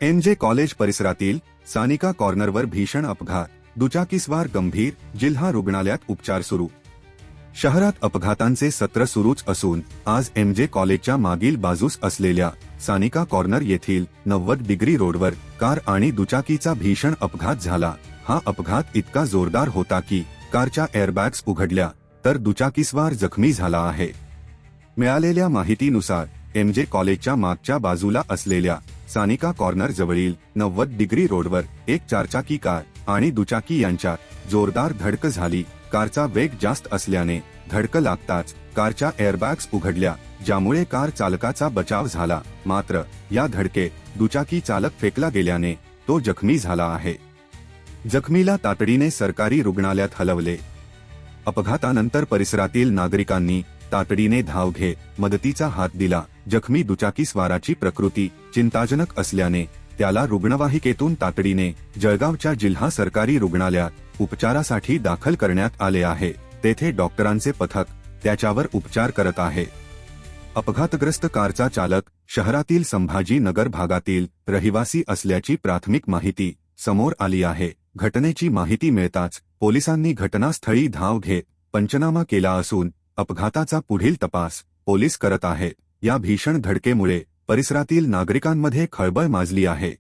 MG college परिसरातील सानिका कॉर्नरवर भीषण अपघात, दुचाकीस्वार गंभीर, जिल्हा रुग्णालयात उपचार सुरू। शहरात अपघातांचे सत्र सुरूच असून आज एमजे कॉलेजच्या मागील बाजूस असलेल्या सानिका कॉर्नर येथील 90 डिग्री रोडवर कार आणि दुचाकीचा भीषण अपघात झाला। हा अपघात इतका जोरदार होता की कारच्या एअरबॅग्स उघडल्या तर दुचाकीस्वार जखमी झाला आहे। मिळालेल्या माहितीनुसार एमजे कॉलेजच्या मागच्या बाजूला असलेल्या सानिका कॉर्नर जवळील 90 डिग्री रोडवर एक चारचाकी कार आणि दुचाकी यांच्यात जोरदार धडक झाली। कारचा वेग जास्त असल्याने धडक लागताच कारच्या एअरबॅग्स उघडल्या, ज्यामुळे कार चालकाचा बचाव झाला। मात्र या धडकेत दुचाकी चालक फेकला गेल्याने तो जखमी झाला आहे। जखमीला तातडीने सरकारी रुग्णालयात हलवले। अपघातानंतर परिसरातील नागरिकांनी तातडीने धाव घेत मदतीचा हात दिला। जखमी दुचाकीस्वाराची प्रकृती चिंताजनक असल्याने त्याला रुग्णवाहिकेतून तातडीने जळगावच्या जिल्हा सरकारी रुग्णालयात उपचारासाठी दाखल करण्यात आले आहे। तेथे डॉक्टरांचे पथक त्याच्यावर उपचार करत आहे। अपघातग्रस्त कारचा चालक शहरातील संभाजी नगर भागातील रहिवासी असल्याची प्राथमिक माहिती समोर आली आहे। घटनेची माहिती मिळताच पोलिसांनी घटनास्थळी धाव घेत पंचनामा केला असून अपघाताचा पुढील तपास पोलीस करत आहेत। या भीषण धडकेमुळे परिसरातील नागरिकांमध्ये खळबळ माजली आहे।